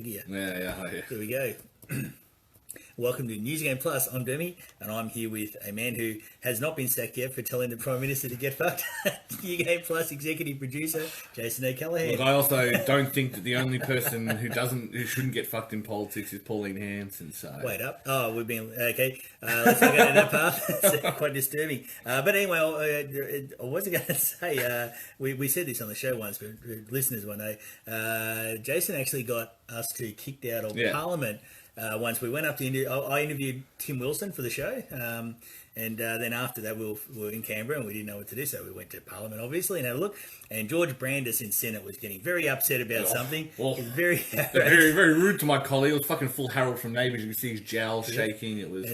Yeah. Yeah. Here we go. Welcome to News Game Plus. I'm Dermie, and I'm here with a man who has not been sacked yet for telling the Prime Minister to get fucked. News Game Plus executive producer Jason O'Callaghan. Look, I also don't think that the only person who shouldn't get fucked in politics is Pauline Hanson. So wait up. Oh, we've been okay. Let's not go down that path. It's quite disturbing. But anyway, I wasn't going to say. We said this on the show once, but listeners will know. Jason actually got us two kicked out of Parliament. Once we went up to I interviewed Tim Wilson for the show, and then after that we were in Canberra and we didn't know what to do, so we went to Parliament obviously and had a look. And George Brandis in Senate was getting very upset about something. Very very rude to my colleague. It was fucking full Harold from Neighbours. You could see his jowls shaking. It was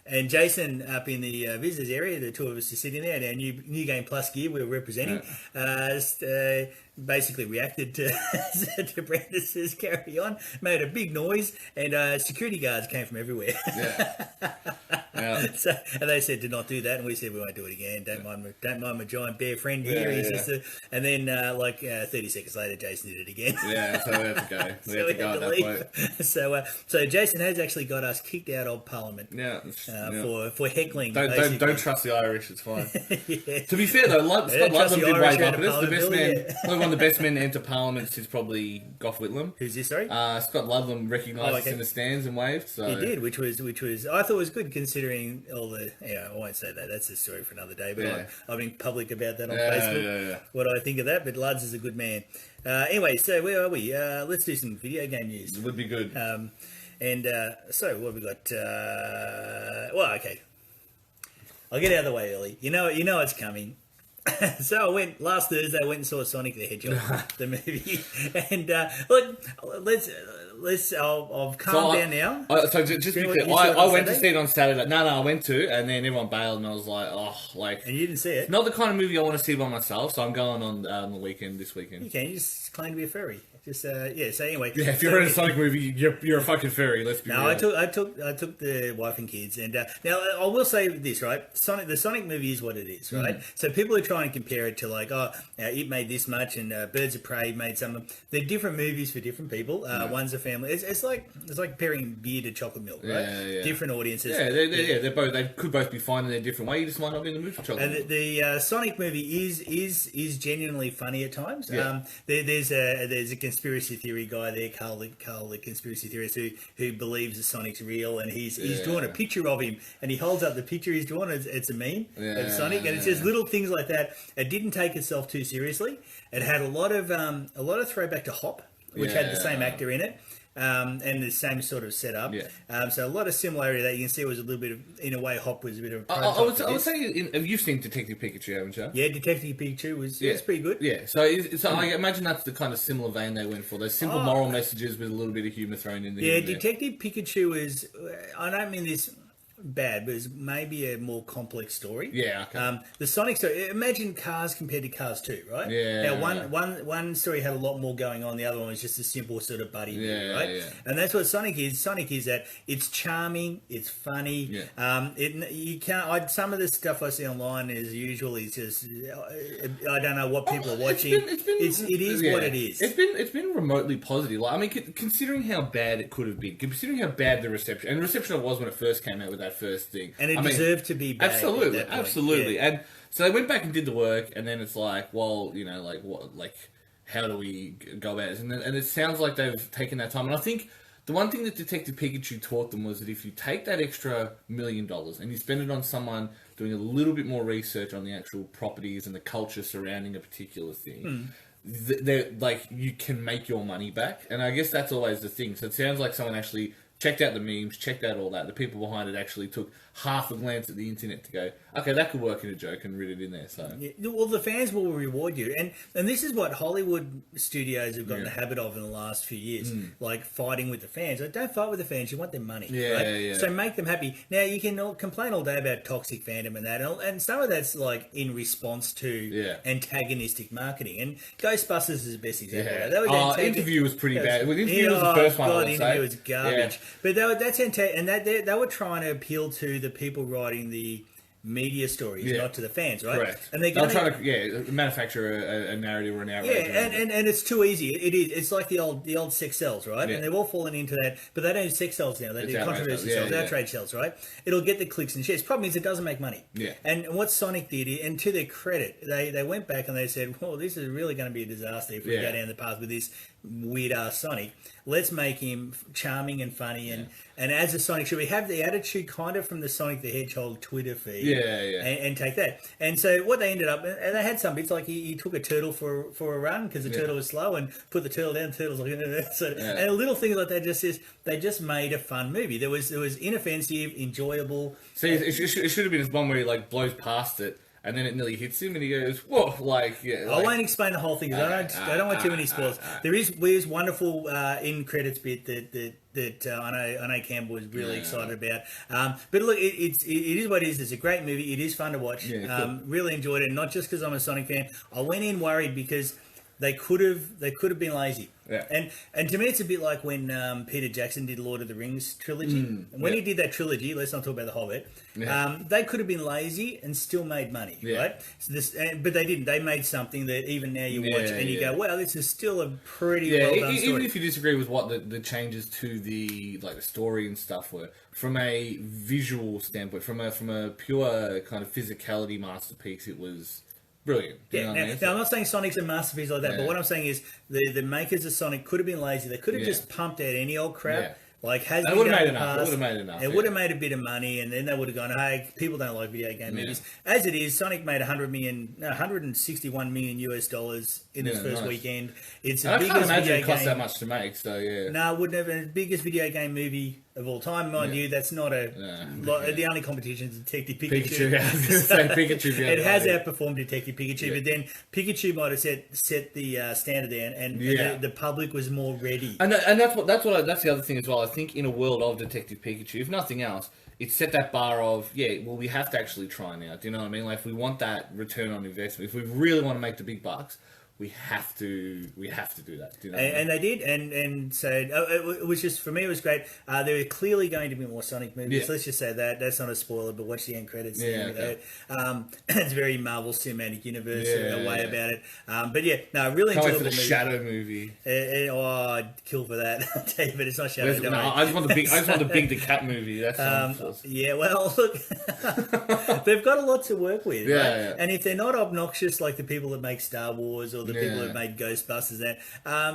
and Jason up in the visitors area, the two of us are sitting there, and our new Game Plus gear we were representing. Basically reacted to Brandis's carry on, made a big noise, and security guards came from everywhere. So, and they said to not do that, and we said we won't do it again. Don't mind my giant bear friend here. And then 30 seconds later, Jason did it again. So we had to go. We had to go at that point. So Jason has actually got us kicked out of Parliament. For heckling. Don't trust the Irish. It's fine. To be fair though, Scott Ludlam did wave up. It's the best man. One of the best men to enter Parliament since probably Gough Whitlam. Who's this? Sorry, Scott Ludlam recognised us in the stands and waved. So he did, which was I thought was good considering all the. I won't say that. That's a story for another day. But I've been public about that on Facebook. What I think of that, but Luds is a good man. Anyway, so where are we? Let's do some video game news. It would be good. So what have we got? Okay. I'll get out of the way early. You know it's coming. So last Thursday. I went and saw Sonic the Hedgehog, the movie, and I've calmed down now. So just because I went to see it on Saturday. No, I went to, and then everyone bailed, and I was like, and you didn't see it. Not the kind of movie I want to see by myself. So I'm going on the weekend this weekend. You can. You just claim to be a furry. So anyway. Yeah, if you're in a Sonic movie, you're a fucking furry. Let's be real. I took the wife and kids, and now I will say this, right? The Sonic movie is what it is, right? So people are trying to compare it to it made this much, and Birds of Prey made some. They're different movies for different people. One's a family. It's like comparing beer to chocolate milk, right? Yeah. Different audiences. They're both. They could both be fine in their different way. You just might not be in the mood for chocolate. And the Sonic movie is genuinely funny at times. Yeah. There's a conspiracy theory guy there, Carl the conspiracy theorist, who believes that Sonic's real, and he's drawn a picture of him, and he holds up the picture he's drawn. It's a meme of Sonic, and it's just little things like that. It didn't take itself too seriously. It had a lot of throwback to Hop, which had the same actor in it. And the same sort of setup. So a lot of similarity that you can see was a little bit of, in a way, Hop was a bit of a I would say, you've seen Detective Pikachu, haven't you? Yeah, Detective Pikachu was pretty good. Yeah, so I imagine that's the kind of similar vein they went for. Those simple moral messages with a little bit of humour thrown in there. Yeah, Detective Pikachu is, I don't mean this bad, but it's maybe a more complex story. Yeah. Okay. The Sonic story. Imagine Cars compared to Cars 2, right? Yeah. Now one story had a lot more going on. The other one was just a simple sort of buddy movie, right? Yeah. And that's what Sonic is. Sonic is that it's charming, it's funny. Yeah. You can't. Some of the stuff I see online as usual is just I don't know what people are watching. It is what it is. It's been remotely positive. Like, I mean, considering how bad it could have been, considering how bad the reception it was when it first came out with that first thing, and it deserved to be bad. Absolutely. Yeah. And so they went back and did the work, and then it's like, well, how do we go about it? And it sounds like they've taken that time. And I think the one thing that Detective Pikachu taught them was that if you take that extra $1 million and you spend it on someone doing a little bit more research on the actual properties and the culture surrounding a particular thing. You can make your money back, and I guess that's always the thing. So it sounds like someone actually checked out the memes, checked out all that. The people behind it actually took half a glance at the internet to go, okay, that could work in a joke, and read it in there. So well, the fans will reward you, and this is what Hollywood studios have got in the habit of in the last few years, like fighting with the fans. Like, don't fight with the fans; you want their money. So make them happy. Now you can complain all day about toxic fandom and that, and some of that's like in response to antagonistic marketing. And Ghostbusters is the best example. That Interview was pretty bad. Interview was the first one. Interview was garbage. But they were trying to appeal to the people writing the media stories, not to the fans, right? Correct. And they're trying to manufacture a narrative or an outrage. And it's too easy. It is. It's like the old sex sells, right? And they've all fallen into that. But they don't do sex sells now. They do controversy sells, outrage sells, right? It'll get the clicks and shares. Problem is, it doesn't make money. Yeah. And what Sonic did, and to their credit, they went back and they said, well, this is really going to be a disaster if we go down the path with this weird ass Sonic. Let's make him charming and funny, and as a Sonic, should we have the attitude kind of from the Sonic the Hedgehog Twitter feed? And take that. And so what they ended up, and they had some bits like he took a turtle for a run because the turtle was slow, and put the turtle down. The turtle's like, and little things like that. They just made a fun movie. There was inoffensive, enjoyable. See, it should have been this one where he like blows past it. And then it nearly hits him, and he goes, "Whoa!" I won't explain the whole thing because I don't want too many spoilers. There is wonderful in credits bit that I know Campbell was really excited about. But look, it is what it is. It's a great movie. It is fun to watch. Cool. Really enjoyed it, and not just because I'm a Sonic fan. I went in worried because they could have been lazy. Yeah. And to me, it's a bit like when Peter Jackson did Lord of the Rings trilogy. And when he did that trilogy, let's not talk about The Hobbit, they could have been lazy and still made money, right? So but they didn't. They made something that even now you watch and you go, wow, this is still a pretty well done story. Even if you disagree with what the changes to the story and stuff were, from a visual standpoint, from a pure kind of physicality masterpiece, it was brilliant. Now, I'm not saying Sonic's a masterpiece like that, but what I'm saying is the makers of Sonic could have been lazy. They could have just pumped out any old crap. Yeah. Like has it would have made enough. It would have made enough. It would have made a bit of money, and then they would have gone, "Hey, people don't like video game movies." As it is, Sonic made $161 million US in its first weekend. It's the biggest I can't imagine video it cost game. that much to make. So No, it wouldn't have been the biggest video game movie of all time, mind you. That's not the only competition is Detective Pikachu. I was going to say Pikachu. It has outperformed Detective Pikachu, but then Pikachu might have set the standard there, and the public was more ready. And that's the other thing as well. I think in a world of Detective Pikachu, if nothing else, it set that bar of we have to actually try now. Do you know what I mean? Like if we want that return on investment, if we really want to make the big bucks, we have to do that. Do you know and they did, and so it was just, for me, it was great. There are clearly going to be more Sonic movies. Let's just say that. That's not a spoiler, but watch the end credits. It's very Marvel Cinematic Universe way about it. But I really enjoyed the Shadow movie. I'd kill for that. I'll tell you, but it's not Shadow. I just want the big the Cat movie. That's well, look, they've got a lot to work with. Right? And if they're not obnoxious like the people that make Star Wars or the people who made Ghostbusters,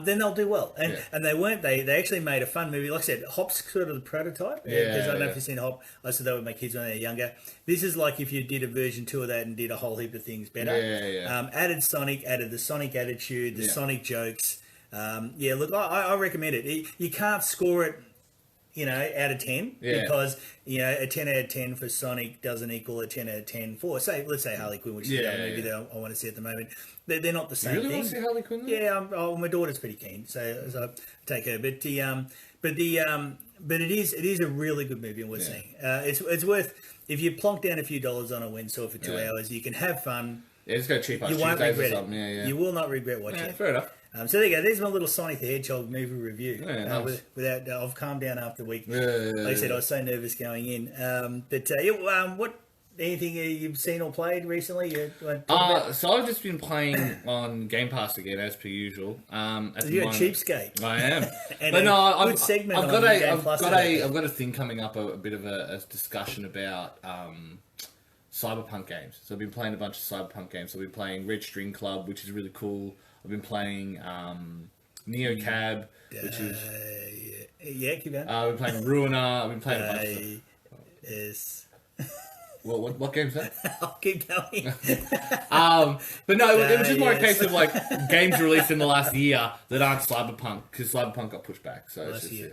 then they'll do well. And they weren't. They actually made a fun movie. Like I said, Hop's sort of the prototype. Because I don't know if you've seen Hop. I said that with my kids when they were younger. This is like if you did a version 2 of that and did a whole heap of things better. Added Sonic, added the Sonic attitude, the Sonic jokes. Look, I recommend it. You can't score it, out of 10 because a 10 out of 10 for Sonic doesn't equal a 10 out of 10 for let's say Harley Quinn, which is the movie that I want to see at the moment. They're not the same thing. You really want to see Harley Quinn? Yeah, my daughter's pretty keen, so I take her. But it is a really good movie, and we're seeing it's worth, if you plonk down a few dollars on a Wednesday for 2 hours, you can have fun. Yeah, just go cheap on You won't regret it. Yeah. You will not regret watching it. Fair enough. So there you go. There's my little Sonic the Hedgehog movie review. Nice. Without I've calmed down after the week. Like I said, I was so nervous going in. What anything you've seen or played recently? So I've just been playing on Game Pass again, as per usual. You're a cheapskate. I am. But no, I've got a thing coming up, a bit of a discussion about Cyberpunk games. So I've been playing a bunch of Cyberpunk games. So I've been playing Red String Club, which is really cool. I've been playing Neo Cab, which is keep going. I've been playing Ruiner. I've been playing a bunch of stuff. Yes. What game's that? I'll keep going. But no, it was just more a case of like games released in the last year that aren't Cyberpunk, because Cyberpunk got pushed back. So it's just,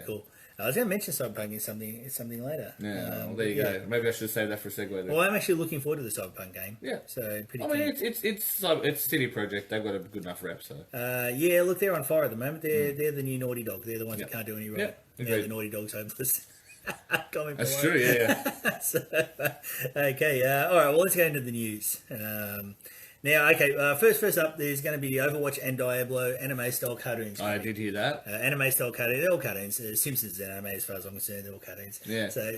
cool. I was going to mention Cyberpunk in something later. Yeah, well, there you go. Maybe I should save that for a segue. Then. Well, I'm actually looking forward to the Cyberpunk game. Yeah, so pretty. I mean, it's City Project. They've got a good enough rep. So look, they're on fire at the moment. They're the new Naughty Dog. They're the ones that can't do any wrong. The Naughty Dog's hopeless. That's true. Yeah. Okay. All right. Well, let's go into the news. Now, okay, first up, there's going to be Overwatch and Diablo anime-style cartoons. I did hear that. Anime-style cartoons, they're all cartoons. Simpsons is an anime as far as I'm concerned, they're all cartoons. Yeah. So,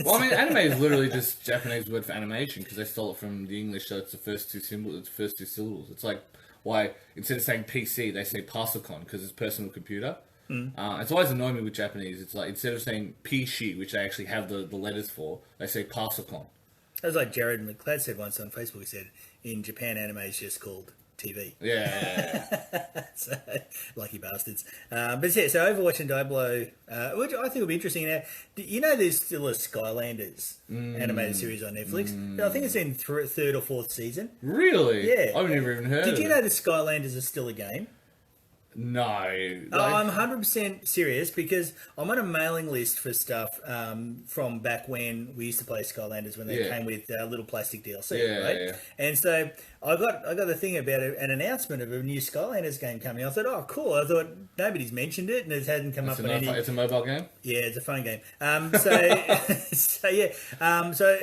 well, I mean, anime is literally just Japanese word for animation because they stole it from the English, so it's the first two syllables. It's like why instead of saying PC, they say Parsicon because it's personal computer. It's always annoyed me with Japanese. It's like instead of saying PC, which they actually have the letters for, they say Parsicon. That was like Jared McLeod said once on Facebook. He said, in Japan, anime is just called TV. Yeah. So, lucky bastards. But yeah, so Overwatch and Diablo, which I think will be interesting. Now, you know there's still a Skylanders animated series on Netflix? I think it's in third or fourth season. Really? Yeah. I've never even heard of it. Did you know that Skylanders is still a game? No. I'm 100% serious because I'm on a mailing list for stuff from back when we used to play Skylanders when they came with little plastic DLC, right? Yeah. And so I got the thing about an announcement of a new Skylanders game coming. I thought, oh, cool. I thought nobody's mentioned it and it hadn't come up on any... It's a mobile game? Yeah, it's a phone game. So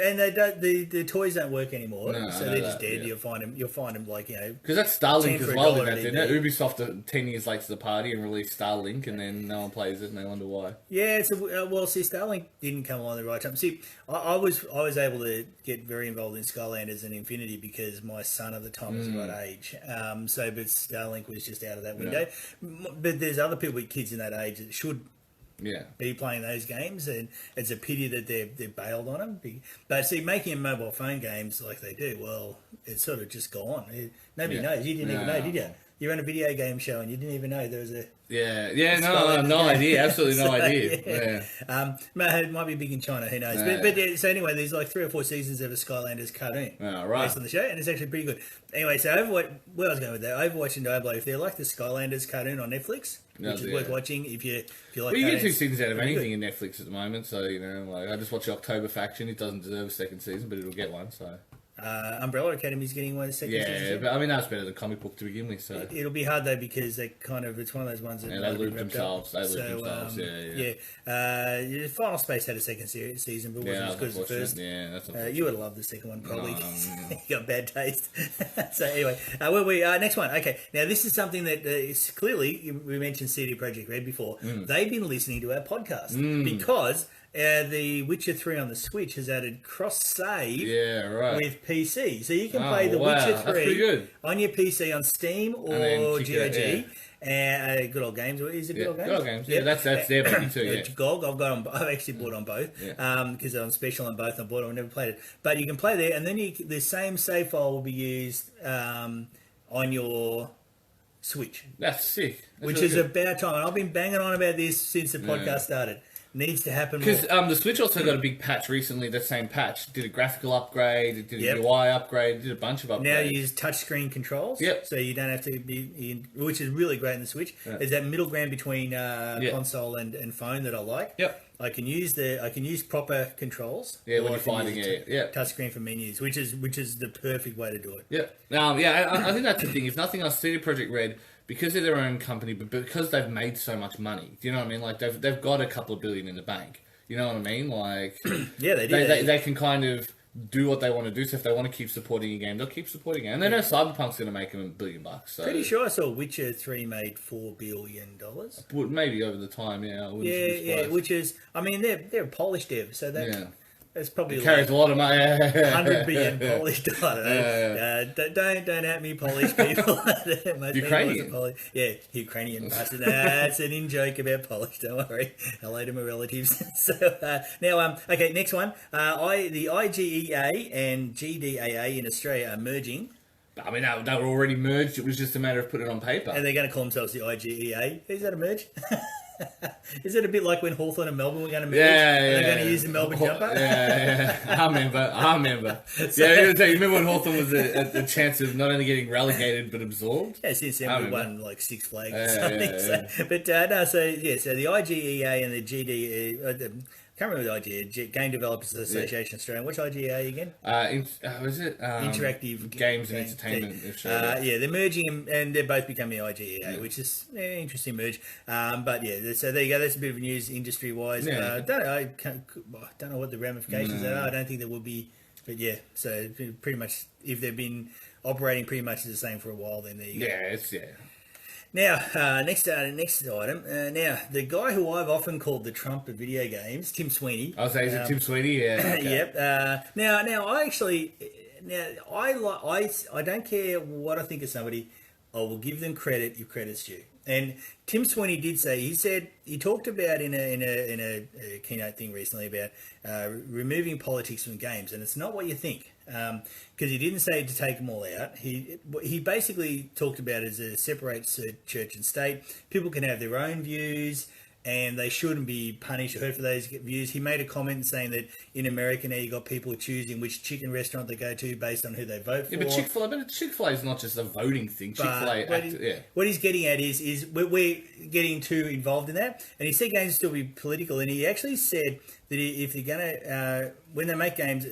and the toys don't work anymore, so they're just dead. Yeah. You'll find them like because that's Starlink as well. Didn't it? Ubisoft 10 years late to the party and released Starlink, and then no one plays it, and they wonder why. Yeah, see, Starlink didn't come along the right time. See, I was able to get very involved in Skylanders and Infinity because my son at the time was the right age. But Starlink was just out of that window. Yeah. But there's other people with kids in that age that should be playing those games, and it's a pity that they're bailed on them. But see, making mobile phone games like they do, well, it's sort of just gone. Nobody knows. You didn't even know, did you? You're on a video game show and you didn't even know there was a... No idea. Absolutely no idea. It might be big in China, who knows. So anyway, there's like 3 or 4 seasons of a Skylanders cartoon based on the show, and it's actually pretty good. Anyway, so where I was going with that, Overwatch and Diablo, if they're like the Skylanders cartoon on Netflix, which is worth watching if you like. Well, you get 2 seasons out of anything in Netflix at the moment, so I just watched October Faction. It doesn't deserve a second season, but it'll get one. So. Umbrella Academy's getting one second season. Yeah, but I mean that's better than comic book to begin with. So it'll be hard though because it's one of those ones that they loop themselves. Final Space had a second season, but wasn't as good as the first. Yeah, that's you would have loved the second one probably. You got bad taste. So anyway, next one. Okay, now this is something that is clearly we mentioned CD Projekt Red before. They've been listening to our podcast because. The Witcher 3 on the Switch has added cross-save with PC. So you can play The Witcher 3 on your PC on Steam or GOG. Good old games. Is it good old games? Good old games. Yeah, that's their baby too. GOG. I've actually bought on both because they're on special on both. I bought them. I've never played it, but you can play there, and then the same save file will be used on your Switch. That's sick. Which is about time. And I've been banging on about this since the podcast started. Needs to happen because the Switch also got a big patch recently. That same patch did a graphical upgrade, it did a UI upgrade, did a bunch of upgrades. Now you use touchscreen controls, so you don't have to be, which is really great in the Switch. There's that middle ground between console and phone that I like. I can use proper controls. Yeah, when you're finding touchscreen for menus, which is the perfect way to do it. I think that's the thing. If nothing else, CD Projekt Red. Because they're their own company, but because they've made so much money, do you know what I mean? Like they've got a couple of billion in the bank. You know what I mean? Like they do. They can kind of do what they want to do. So if they want to keep supporting a game, they'll keep supporting it. And they know Cyberpunk's going to make them $1 billion. So. Pretty sure I saw Witcher 3 made $4 billion. Maybe over the time, which is, I mean, they're a Polish dev, so that. It's probably it carries a lot of money. 100 billion Polish. I don't know. Don't at me, Polish people. Ukrainian. Ukrainian bastard. That's an in joke about Polish. Don't worry. Hello to my relatives. So now, next one. The IGEA and GDAA in Australia are merging. I mean, they were already merged. It was just a matter of putting it on paper. And they're going to call themselves the IGEA. Is that a merge? Is it a bit like when Hawthorn and Melbourne were going to merge? They're going to use the Melbourne jumper? I remember. So, you remember when Hawthorn was a chance of not only getting relegated but absorbed? Yeah, since then we won like 6 flags or something. So the IGEA and the GD... I can't remember the IGA, Game Developers Association Australia. Which IGA again? Was it? Interactive Games and Entertainment Australia. They're merging and they're both becoming the IGEA, which is an interesting merge. So there you go. That's a bit of news industry-wise. I don't know what the ramifications are. I don't think there will be. But so pretty much if they've been operating pretty much the same for a while. Then there you go. Yeah. Now, next item. Now, the guy who I've often called the Trump of video games, Tim Sweeney. I was saying, is it Tim Sweeney? Yeah. Okay. Yep. Now, I don't care what I think of somebody. I will give them credit if credit's due. And Tim Sweeney did say, he talked about in a keynote thing recently about removing politics from games, and it's not what you think, because he didn't say to take them all out. He basically talked about it as a separate church and state. People can have their own views, and they shouldn't be punished or hurt for those views. He made a comment saying that in America now you got people choosing which chicken restaurant they go to based on who they vote for. Yeah, but Chick-fil-A is not just a voting thing. Chick-fil-A, what he's getting at is we're getting too involved in that. And he said games will still be political, and he actually said that if they're going to, when they make games,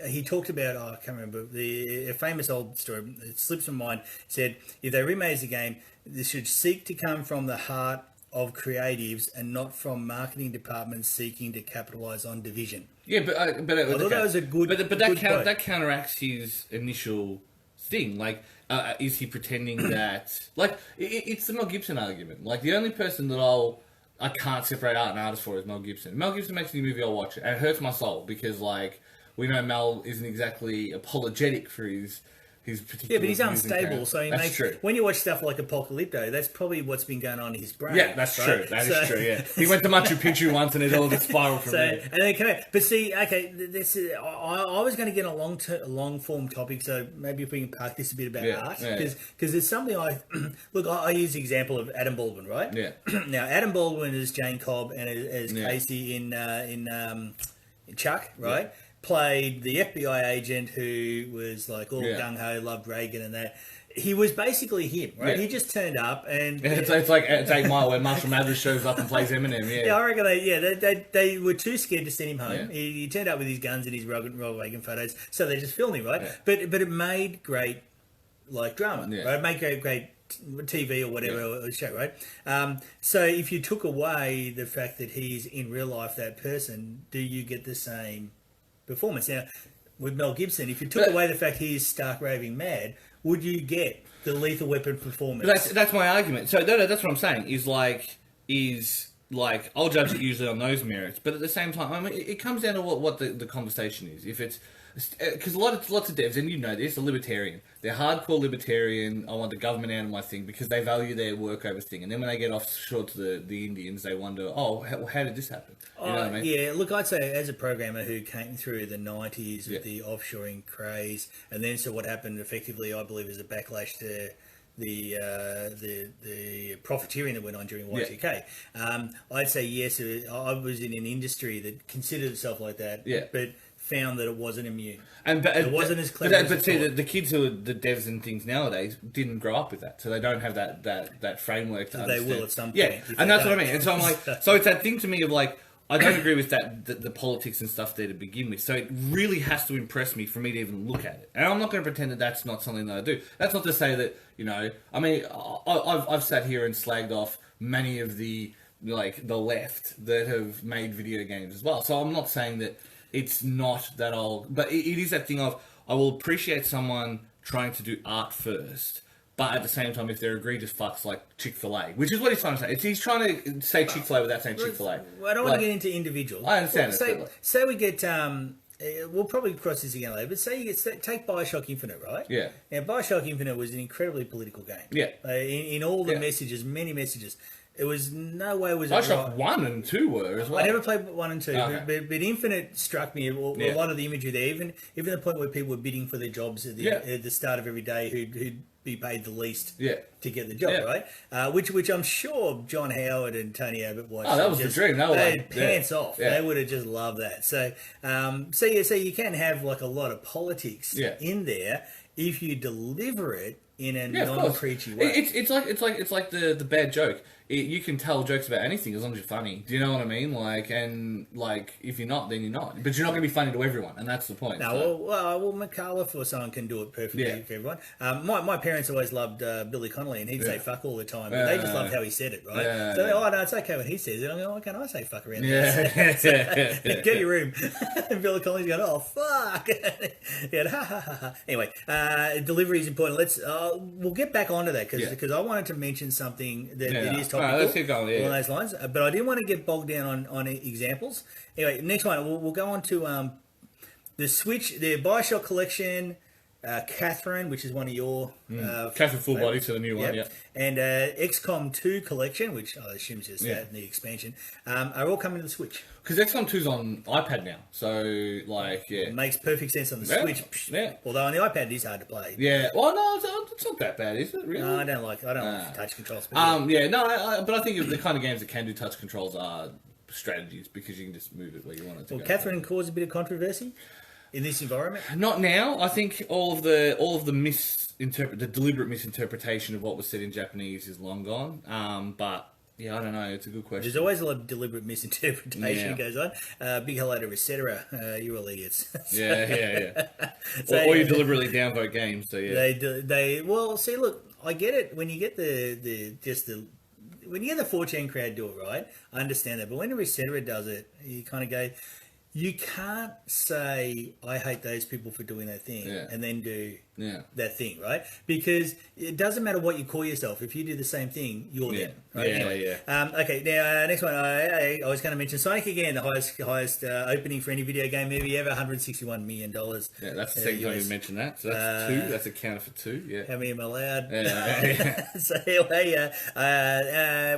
he talked about, I can't remember, a famous old story, it slips my mind, said if they remake the game, they should seek to come from the heart of creatives and not from marketing departments seeking to capitalize on division. Yeah, but I thought that was a good. But that counteracts his initial thing. Like, is he pretending that? Like, it's the Mel Gibson argument. Like, the only person that I can't separate art and artist for is Mel Gibson. Mel Gibson makes a new movie, I'll watch it, and it hurts my soul because, like, we know Mel isn't exactly apologetic for his particular. Yeah, but he's unstable, so he makes. True. When you watch stuff like Apocalypto, that's probably what's been going on in his brain. Yeah, that's true. That is true. Yeah, he went to Machu Picchu once, and it all just spiraled from there. And then came out. But see, okay, I was going to get a long form topic, so maybe if we can park this a bit about art, because there's something I use the example of Adam Baldwin, right? Yeah. Now Adam Baldwin is Jane Cobb and as Casey in Chuck, right? Yeah. Played the FBI agent who was like all gung-ho, loved Reagan and that. He was basically him, right? Yeah. He just turned up and... It's like it's 8 Mile where Marshall Mathers shows up and plays Eminem, Yeah, I reckon they were too scared to send him home. Yeah. He turned up with his guns and his Ronald Reagan photos, so they just filmed him, right? Yeah. But it made great, like, drama, right? It made great TV or whatever show, right? So if you took away the fact that he's in real life that person, do you get the same performance? Now, with Mel Gibson, if you took away the fact he is stark raving mad, would you get the Lethal Weapon performance? That's my argument. So that's what I'm saying. Is like I'll judge it usually on those merits, but at the same time, I mean, it comes down to what the conversation is. If it's because lots of devs, and you know this, are libertarian. They're hardcore libertarian. I want the government out of my thing because they value their work over thing. And then when they get offshore to the Indians, they wonder, how did this happen? You know what I mean? Yeah, look, I'd say as a programmer who came through the 90s with the offshoring craze, and then so what happened effectively, I believe, is a backlash to the profiteering that went on during Y2K. I'd say yes. I was in an industry that considered itself like that, but found that it wasn't immune. It wasn't as clever. But see, the kids who are the devs and things nowadays didn't grow up with that, so they don't have that framework to understand. They will at some point. Yeah, and that's what I mean. And so I'm like, so it's that thing to me of like, I don't agree with that the politics and stuff there to begin with. So it really has to impress me for me to even look at it. And I'm not going to pretend that that's not something that I do. That's not to say that, you know, I mean, I've sat here and slagged off many of the left that have made video games as well. So I'm not saying that it's not that but it is that thing of, I will appreciate someone trying to do art first, but at the same time, if they're egregious fucks like Chick-fil-A, which is what he's trying to say. He's trying to say Chick-fil-A without saying Chick-fil-A. I don't want to get into individuals. I understand say we get... we'll probably cross this again later, but say you take Bioshock Infinite, right? Yeah. Now, Bioshock Infinite was an incredibly political game. Yeah. In all the messages, many messages. It was no way was Bioshock 1 and 2 were as well. I never played 1 and 2, but Infinite struck me. A lot of the imagery there, even the point where people were bidding for their jobs at the start of every day, who'd be paid the least to get the job, right? Which I'm sure John Howard and Tony Abbott watched. Oh, that was the dream. They had pants off. They would have just loved that. So you can have like a lot of politics in there if you deliver it in a Yeah, of course. non-preachy way. It's like the bad joke. You can tell jokes about anything as long as you're funny. Do you know what I mean? Like, and like, if you're not, then you're not. But you're not going to be funny to everyone, and that's the point. No, so. well, McAuliffe or someone can do it perfectly for everyone. My parents always loved Billy Connolly, and he'd say fuck all the time. But they just loved how he said it, right? Yeah, So, no, it's okay when he says it. I'm going, why can't I say fuck around Yeah. Get your room. And Billy Connolly's going, oh, fuck. Yeah, ha, ha, ha, ha. Anyway, delivery is important. We'll get back onto that, because I wanted to mention something that it is topical. Let's keep going, along those lines, but I didn't want to get bogged down on examples. Anyway, next one, we'll go on to the Switch, the Bioshock collection, Catherine, which is one of your Catherine Full Body, so the new one, and XCOM 2 collection, which I assume is just the expansion, are all coming to the Switch. Because XCOM 2's on iPad now, so like It makes perfect sense on the Switch. Yeah. Although on the iPad it is hard to play. Yeah. Well, no, it's not that bad, is it? Really? No, I don't like touch controls. But I think the kind of games that can do touch controls are strategies, because you can just move it where you want it to go. Catherine caused a bit of controversy in this environment. Not now. I think all of the the deliberate misinterpretation of what was said in Japanese is long gone. But yeah, I don't know. It's a good question. There's always a lot of deliberate misinterpretation goes on. Big hello to Resetera. You're all idiots. Yeah. So, or you deliberately downvote games. So yeah. They well, see, look, I get it when you get when you get the 14 crowd do it right. I understand that, but when the Resetera does it, you kind of go. You can't say, I hate those people for doing that thing, and then do that thing, right? Because it doesn't matter what you call yourself. If you do the same thing, you're them. Right? Okay, now, next one. I was going to mention Sonic again, the highest opening for any video game movie ever, $161 million. Yeah, that's the second time you mentioned that. So that's two. That's a counter for two, yeah. How many am I allowed? Yeah. So anyway,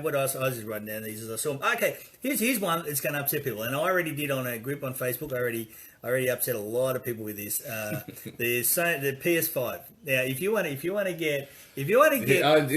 what else? I was just writing down these as I saw them. Okay, here's one that's going to upset people, and I already did on a group on Facebook. I already upset a lot of people with this. The PS5. Now, if you want to get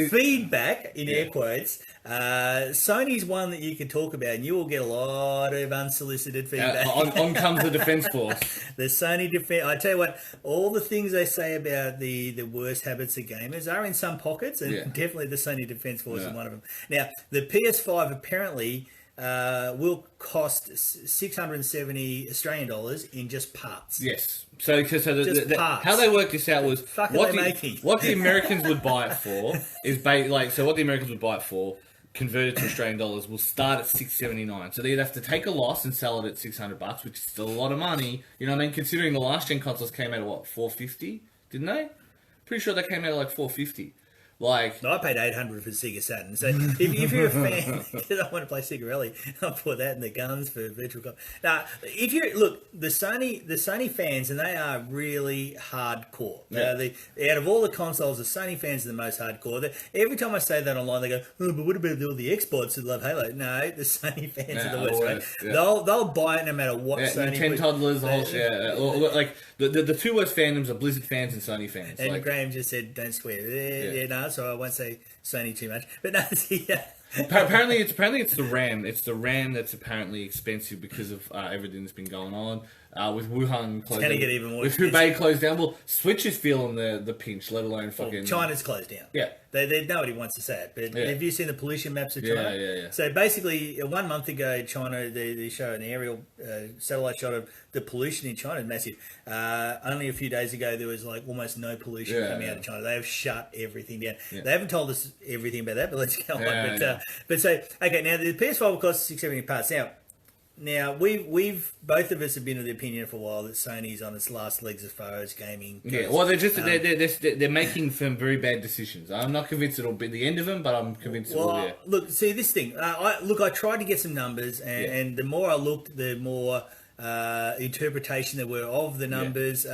feedback in air quotes, Sony's one that you can talk about, and you will get a lot of unsolicited feedback. On comes the defense force. The Sony defense. I tell you what, all the things they say about the worst habits of gamers are in some pockets, and definitely the Sony defense force is one of them. Now, the PS5 apparently will cost 670 Australian dollars in just parts. Yes. So how they worked this out was what the Americans would buy it for is what the Americans would buy it for converted to Australian dollars will start at $679. So they'd have to take a loss and sell it at $600, which is still a lot of money. You know what I mean? Considering the last gen consoles came out at what, $450, didn't they? Pretty sure they came out at like $450. Like, I paid $800 for Sega Saturn. So if you're a fan, because I want to play Cigarelli, I'll put that in the guns for Virtual Cop. Now, if you look, the Sony fans, and they are really hardcore. Out of all the consoles, the Sony fans are the most hardcore. Every time I say that online, they go, "Oh, but what about all the Xbox that love Halo?" No, the Sony fans are the worst. Right? They'll buy it no matter what. Sony 10 toddlers, the whole shit. Like the two worst fandoms are Blizzard fans and Sony fans. And Graham just said, "Don't swear." No, so I won't say Sony too much. But no, apparently it's the RAM. It's the RAM that's apparently expensive because of everything that's been going on. With Wuhan closed down. It's going to get even more expensive. With Hubei closed down. Well, Switch is feeling the pinch, let alone fucking... Well, China's closed down. Yeah. Nobody wants to say it, but have you seen the pollution maps of China? Yeah. So basically, 1 month ago, China, they show an aerial satellite shot of the pollution in China. Massive. Only a few days ago, there was like almost no pollution coming out of China. They have shut everything down. They haven't told us everything about that, but let's go on. But so, okay, now the PS5 will cost $670 parts. Now we've both of us have been of the opinion for a while that Sony's on its last legs as far as gaming goes. Yeah, well, they're making some very bad decisions. I'm not convinced it'll be the end of them, but I'm convinced it will. Yeah. Look, see this thing. I tried to get some numbers, and the more I looked, the more interpretation there were of the numbers.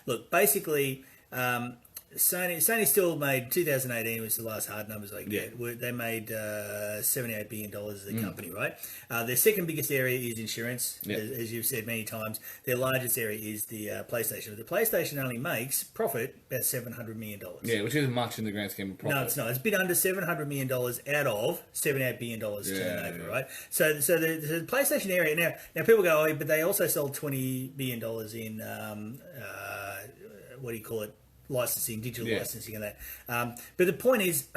Look, basically. Sony still made 2018 was the last hard numbers I get. They made $78 billion as a company, right? Their second biggest area is insurance, as you've said many times. Their largest area is the PlayStation. The PlayStation only makes profit about $700 million. Yeah, which isn't much in the grand scheme of profit. No, it's not. It's a bit under $700 million out of $78 billion turnover, right? So the PlayStation area now people go, oh, but they also sold $20 billion in what do you call it? licensing, digital licensing, and that. But the point is,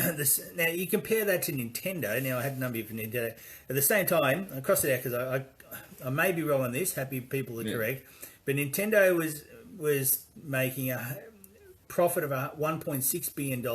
now you compare that to Nintendo. Now I had a number of Nintendo at the same time. I crossed it out because I may be wrong on this. Happy people are correct, but Nintendo was making a profit of $1.6 billion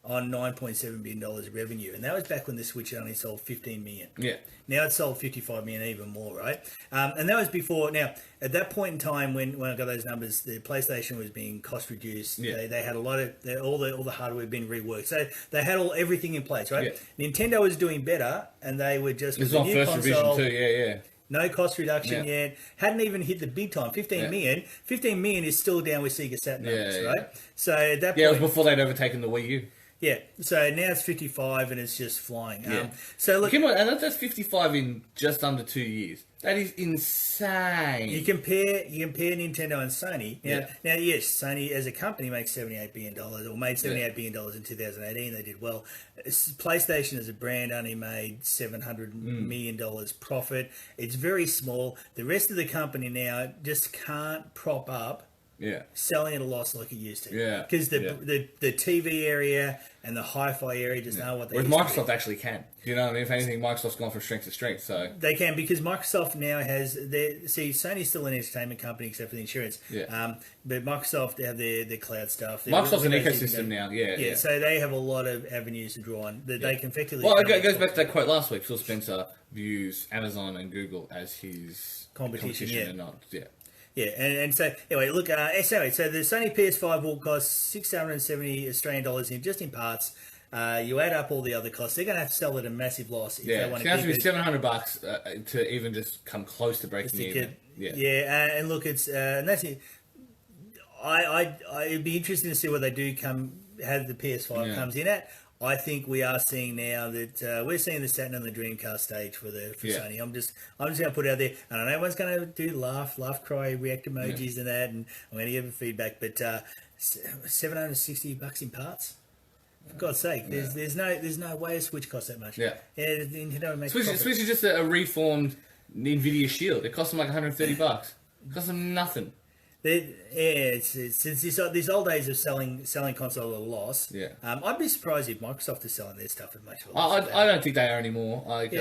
on $9.7 billion of revenue, and that was back when the Switch only sold 15 million. Yeah. Now it's sold 55 million, even more, right? And that was before. Now, at that point in time, when I got those numbers, the PlayStation was being cost reduced. Yeah. They had a lot of all the hardware being reworked, so they had everything in place, right? Yeah. Nintendo was doing better, and they were just it's on first revision too. Yeah. No cost reduction yet. Hadn't even hit the big time. 15 million. 15 million is still down with Sega Saturn numbers, right? So at that point, it was before they'd overtaken the Wii U. Yeah, so now it's 55 and it's just flying. So look, come on, and that's 55 in just under 2 years. That is insane. You compare Nintendo and Sony. Now, yes, Sony as a company makes $78 billion, or made $78 billion in 2018. They did well. PlayStation as a brand only made $700 million profit. It's very small. The rest of the company now just can't prop up selling at a loss like it used to. Yeah. Because the TV area and the hi-fi area just know what they Whereas Microsoft actually can. You know what I mean? If anything, Microsoft's gone from strength to strength. So they can, because Microsoft now has Sony's still an entertainment company except for the insurance. Yeah. But Microsoft have their cloud stuff. Microsoft's an ecosystem now. Yeah. So they have a lot of avenues to draw on that they can effectively. Well, it goes back to that quote last week. Phil Spencer views Amazon and Google as his competition and not. Yeah. Yeah, and so anyway, look. So the Sony PS5 will cost 670 Australian dollars just in parts. You add up all the other costs, they're going to have to sell at a massive loss if they want to keep it. $700 to even just come close to breaking even. And look, it's and that's it. It'd be interesting to see what they do have the PS5 comes in at. I think we are seeing now that we're seeing the Saturn and the Dreamcast stage for Sony. I'm just going to put it out there, and I know everyone's going to do laugh, cry, react emojis and that, and I'm going to give a feedback. But $760 in parts. For God's sake, there's no way a Switch costs that much. Nintendo makes Switch is just a reformed NVIDIA Shield. It cost them like $130. It cost them nothing. It's these old days of selling console at a loss. I'd be surprised if Microsoft is selling their stuff at much of a loss. I don't think they are anymore. I think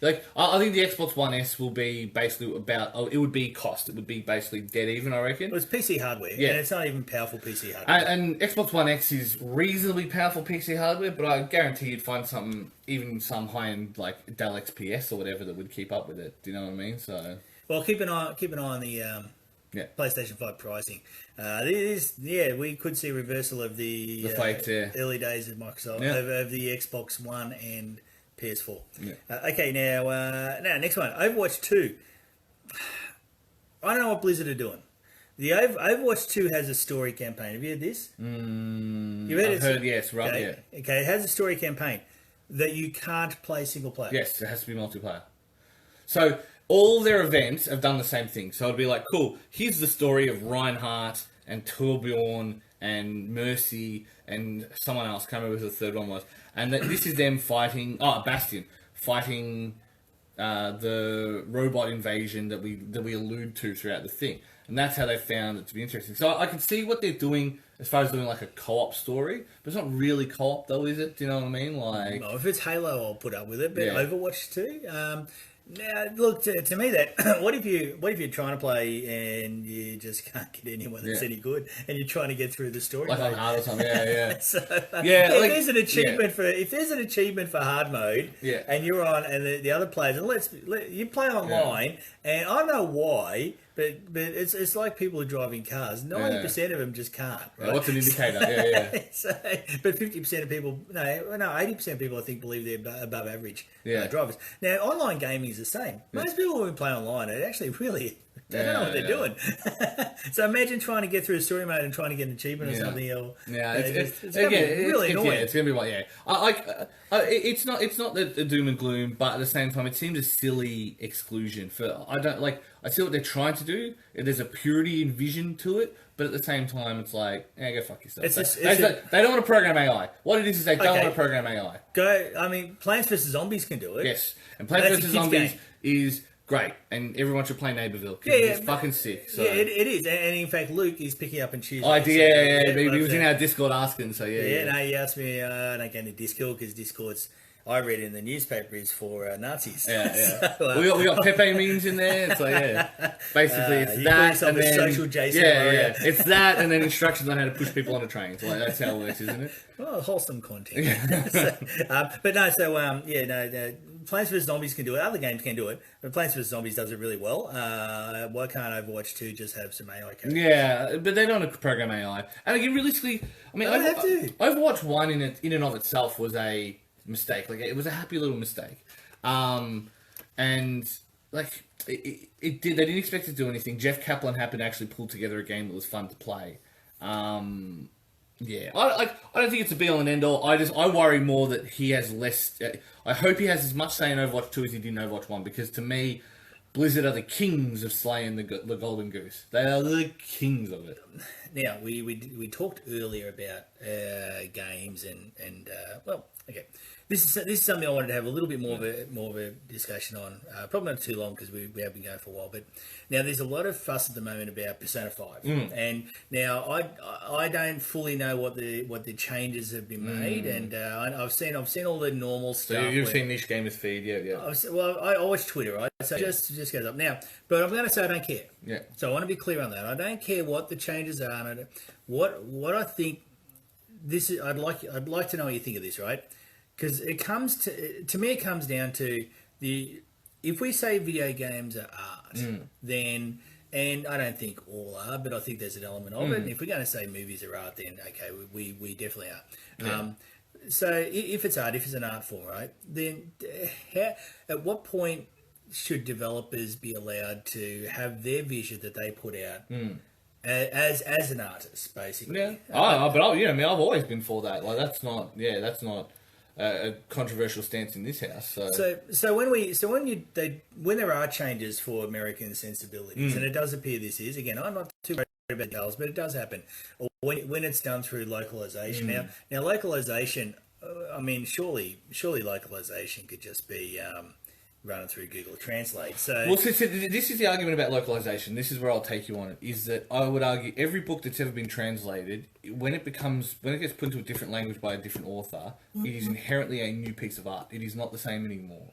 the Xbox One S will be basically it would be cost. It would be basically dead even, I reckon. It's PC hardware, and it's not even powerful PC hardware. And Xbox One X is reasonably powerful PC hardware, but I guarantee you'd find some high-end like Dell XPS or whatever that would keep up with it. Do you know what I mean? So well, keep an eye on the. PlayStation 5 pricing. We could see a reversal of the early days of Microsoft, of the Xbox One and PS4. Okay, now next one, Overwatch 2. I don't know what Blizzard are doing. The Overwatch 2 has a story campaign. Have you heard this? I've heard, yes, right, okay. Okay, it has a story campaign that you can't play single player. Yes, it has to be multiplayer. So all their events have done the same thing. So it'd be like, cool, here's the story of Reinhardt and Torbjorn and Mercy and someone else. Can't remember who the third one was. And this is them fighting... Bastion. Fighting the robot invasion that we allude to throughout the thing. And that's how they found it to be interesting. So I can see what they're doing as far as doing like a co-op story. But it's not really co-op though, is it? Do you know what I mean? Like, no, if it's Halo, I'll put up with it. But Overwatch 2... Now, look, to me, that what if you're trying to play and you just can't get anyone that's any good, and you're trying to get through the story like mode? on hard or something, So, if there's an achievement for hard mode, and you're on, and the other players, and you play online, and I don't know why, but it's like people who are driving cars. 90% of them just can't. Right? What's an indicator? But 50% of people, 80% of people, I think, believe they're above average drivers. Now, online gaming is the same. Most people who play online are actually really... They don't know what they're doing. So imagine trying to get through a story mode and trying to get an achievement or something. It's really annoying. It's going to be like, it's not the doom and gloom, but at the same time, it seems a silly exclusion. I see what they're trying to do. There's a purity and vision to it, but at the same time, it's like, go fuck yourself. They don't want to program AI. What it is they don't want to program AI. Plants vs. Zombies can do it. Yes, and Plants vs. Zombies is great, and everyone should play Neighbourville. Yeah, It's fucking sick. So. Yeah, it is, and in fact, Luke is picking up and choosing. Oh, yeah. He was in our Discord asking, so yeah. Yeah, no, he asked me. I don't get into Discord because Discord's. I read in the newspaper is for Nazis. Yeah. So, we got Pepe memes in there. So yeah, basically it's that, and then social Jason. Yeah, it's that, and then instructions on how to push people on a train. So like, that's how it works, isn't it? Well, wholesome content. But no, no. Plants vs Zombies can do it. Other games can do it, but Plants vs Zombies does it really well. Why can't Overwatch 2 just have some AI characters? Yeah, but they don't program AI. And again, realistically, I mean, Overwatch 1 in and of itself was a mistake. Like, it was a happy little mistake. And like it did. They didn't expect it to do anything. Jeff Kaplan happened to actually pull together a game that was fun to play. Yeah, I don't think it's a be all and end all. I worry more that he has less. I hope he has as much say in Overwatch 2 as he did in Overwatch 1, because to me, Blizzard are the kings of slaying the golden goose. They are the kings of it. Now we talked earlier about games and well, okay. This is something I wanted to have a little bit more of a discussion on. Probably not too long because we have been going for a while. But now there's a lot of fuss at the moment about Persona 5, and now I don't fully know what the changes have been made, and I've seen all the normal stuff. So you've seen Niche Gamer's feed, yeah. I watch Twitter, right? So it just goes up now. But I'm going to say I don't care. Yeah. So I want to be clear on that. I don't care what the changes are. And what I think this is. I'd like to know what you think of this, right? Because it comes to me, it comes down to if we say video games are art, then, and I don't think all are, but I think there's an element of it. And if we're going to say movies are art, then okay, we definitely are. Yeah. So if it's art, if it's an art form, right, then at what point should developers be allowed to have their vision that they put out as an artist, basically? Yeah. I've always been for that. Like that's not a controversial stance in this house. So when there are changes for American sensibilities, and it does appear this is, again, I'm not too worried about details, but it does happen, or when it's done through localization. Now localization, I mean, surely localization could just be running through Google Translate. So this is the argument about localization. This is where I'll take you on it. Is that I would argue every book that's ever been translated, when it gets put into a different language by a different author, it is inherently a new piece of art. It is not the same anymore.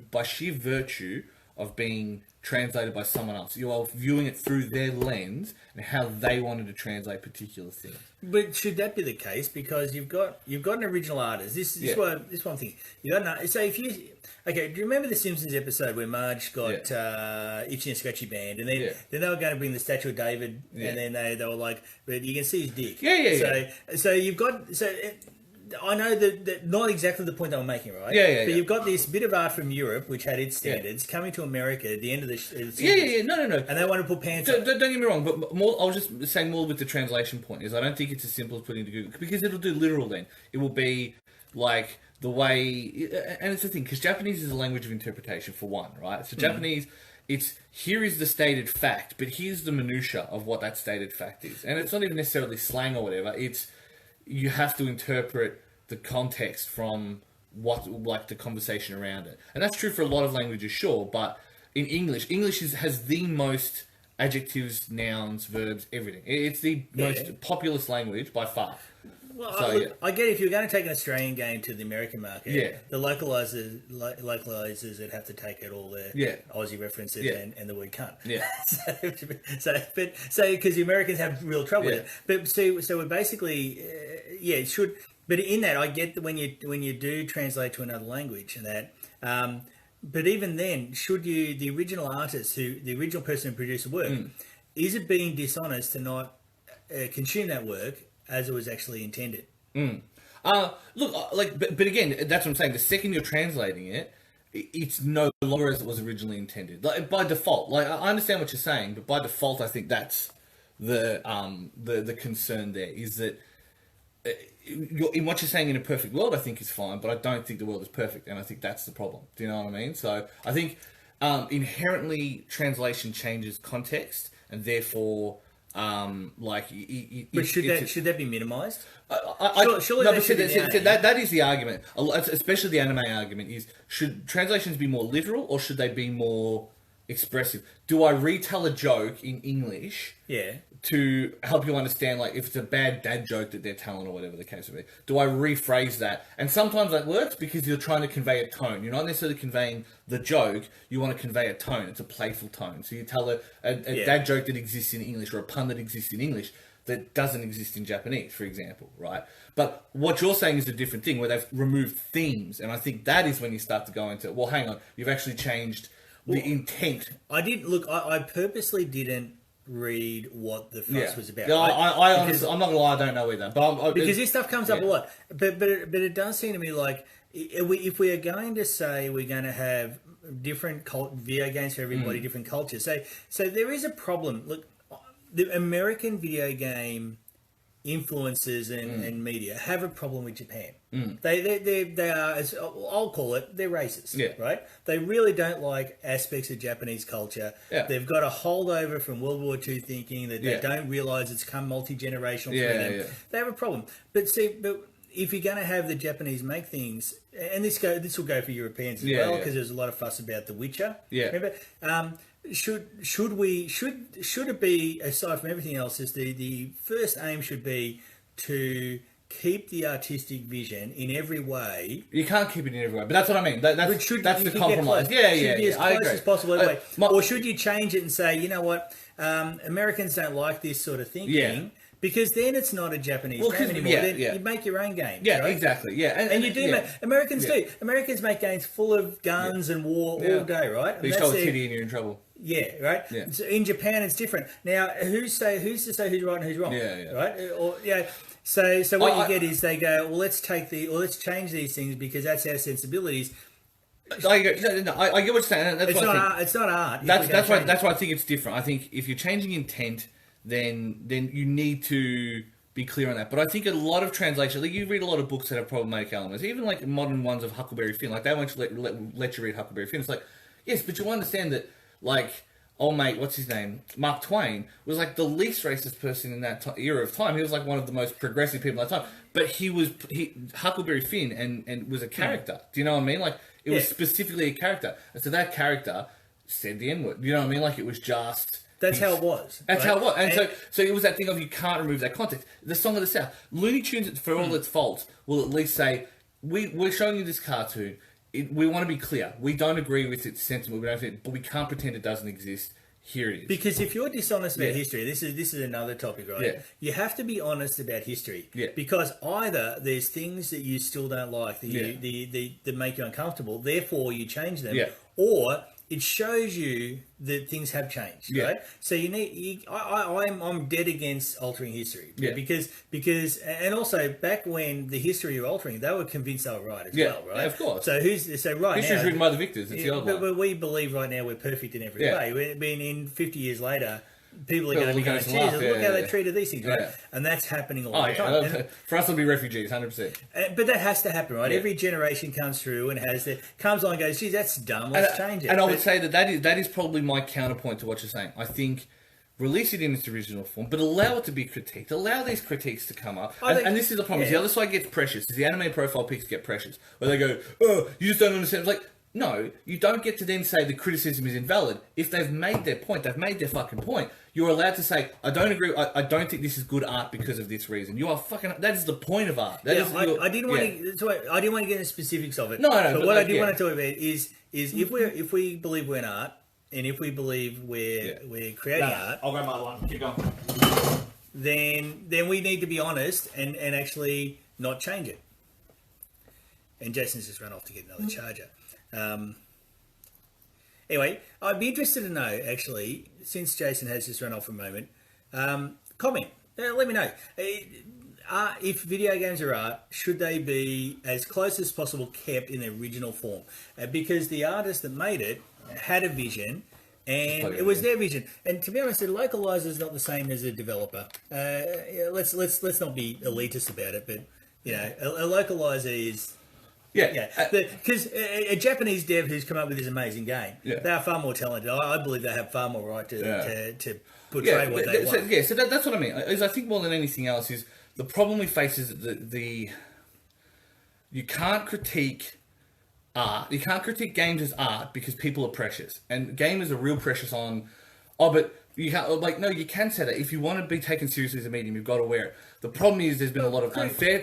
By sheer virtue of being translated by someone else, you are viewing it through their lens and how they wanted to translate particular things. But should that be the case? Because you've got an original artist. This one thing. Do you remember the Simpsons episode where Marge got Itchy and Scratchy banned, and then they were going to bring the statue of David, and then they were like, but you can see his dick. So you've got I know that not exactly the point they were making, right? But you've got this bit of art from Europe, which had its standards, coming to America at the end of the No. And they want to put pants on. Don't get me wrong, but more, I was just saying more with the translation point is I don't think it's as simple as putting into Google, because it'll do literal then. It will be like the way, and it's the thing, because Japanese is a language of interpretation for one, right? So Japanese, it's here is the stated fact, but here's the minutia of what that stated fact is, and it's not even necessarily slang or whatever. It's you have to interpret the context from what, like, the conversation around it, and that's true for a lot of languages, sure. But in English has the most adjectives, nouns, verbs, everything. It's the most populous language by far. Well, I get if you're going to take an Australian game to the American market, the localizers would have to take out all the Aussie references and the word cunt. Yeah. so because the Americans have real trouble with it. But so we're basically, it should. But in that, I get that when you do translate to another language and that. But even then, should you, the original artist, the original person who produced the work, is it being dishonest to not consume that work as it was actually intended? But again, that's what I'm saying. The second you're translating it, it's no longer as it was originally intended. Like by default, like I understand what you're saying, but by default, I think that's the concern there is that in what you're saying in a perfect world, I think is fine, but I don't think the world is perfect, and I think that's the problem. Do you know what I mean? So I think inherently translation changes context, and therefore. But should that be minimised? Surely that is the argument, especially the anime argument, is should translations be more literal or should they be more expressive. Do I retell a joke in English? Yeah. To help you understand, like, if it's a bad dad joke that they're telling or whatever the case may be, do I rephrase that? And sometimes that works because you're trying to convey a tone. You're not necessarily conveying the joke. You want to convey a tone. It's a playful tone. So you tell a dad joke that exists in English or a pun that exists in English that doesn't exist in Japanese, for example, right? But what you're saying is a different thing where they've removed themes. And I think that is when you start to go into, well, hang on, you've actually changed the intent. I purposely didn't read what the fuss was about. Yeah, I honestly, I'm not gonna lie, I don't know either. But because this stuff comes up a lot. But it does seem to me like if we are going to say we're going to have different video games for everybody, different cultures. So there is a problem. Look, the American video game influencers and media have a problem with Japan. They are, as I'll call it, they're racist, right? They really don't like aspects of Japanese culture. They've got a holdover from World War II thinking that they don't realise it's come multi-generational for them. They have a problem. But if you're going to have the Japanese make things, and this will go for Europeans as well, because there's a lot of fuss about The Witcher. Remember? Should it be, aside from everything else, is the first aim should be to keep the artistic vision in every way. You can't keep it in every way, but that's what I mean. That's the compromise. Should be as close as possible anyway. Or should you change it and say, you know what, Americans don't like this sort of thinking. Because then it's not a Japanese game anymore. You make your own games. Right? Exactly. And you do make... Americans do. Americans make games full of guns and war all day, right? But you show a titty and you're in trouble. Yeah, right. So in Japan, it's different. Now, who's to say who's right and who's wrong? Right. Or So what you get is they go, well, let's change these things because that's our sensibilities. I get what you're saying. It's not art. That's why I think it's different. I think if you're changing intent, then you need to be clear on that. But I think a lot of translation, like you read a lot of books that have problematic elements, even like modern ones of Huckleberry Finn, like they won't let you read Huckleberry Finn. It's like, yes, but you understand that, like, old mate, what's his name? Mark Twain was like the least racist person in that era of time. He was like one of the most progressive people at that time. But he Huckleberry Finn and was a character. Do you know what I mean? Like, it was specifically a character. And so that character said the N-word. You know what I mean? Like, it was just... That's how it was. That's how it was. And so it was that thing of you can't remove that context. The Song of the South. Looney Tunes, for all its faults, will at least say, we're showing you this cartoon. We want to be clear. We don't agree with its sentiment, but we can't pretend it doesn't exist. Here it is. Because if you're dishonest about history, this is another topic, right? Yeah. You have to be honest about history. Yeah. Because either there's things that you still don't like that make you uncomfortable, therefore you change them, or it shows you that things have changed, right? So I'm dead against altering history, because and also back when the history you're altering, they were convinced they were right as well, right? Yeah, of course. So right history's now, written by the victors. It's the old one. But we believe right now we're perfect in every way. We're being in 50 years later. People are going to be going, Jesus, look how they treated these things, right? And that's happening all the time. For us, it'll be refugees, 100%. But that has to happen, right? Every generation comes through and comes on and goes, geez, that's dumb, let's change it. And I would say that is probably my counterpoint to what you're saying. I think release it in its original form, but allow it to be critiqued. Allow these critiques to come up. And this is the problem. The other side gets precious. The anime profile pics get precious. Where they go, oh, you just don't understand. It's like, no, you don't get to then say the criticism is invalid. If they've made their point, they've made their fucking point. You're allowed to say, I don't agree, I don't think this is good art because of this reason. You are fucking... That is the point of art. I didn't want to get into specifics of it. No. But what I did want to talk about is if we believe we're in art, and if we believe we're creating art... I'll grab my one. Keep going. Then we need to be honest and actually not change it. And Jason's just run off to get another charger. Anyway, I'd be interested to know, actually, since Jason has just run off for a moment, comment. Let me know. If video games are art, should they be as close as possible kept in their original form? Because the artist that made it had a vision, and it was their vision. And to be honest, a localizer is not the same as a developer. Let's not be elitist about it, but a localizer is... Because a Japanese dev who's come up with this amazing game, they are far more talented. I believe they have far more right to portray what they want. So that's what I mean. Is I think more than anything else is the problem we face is the you can't critique art. You can't critique games as art because people are precious, and gamers are real precious on. Oh, but you can't, like, no, you can say that if you want to be taken seriously as a medium, you've got to wear it. The problem is there's been a lot of unfair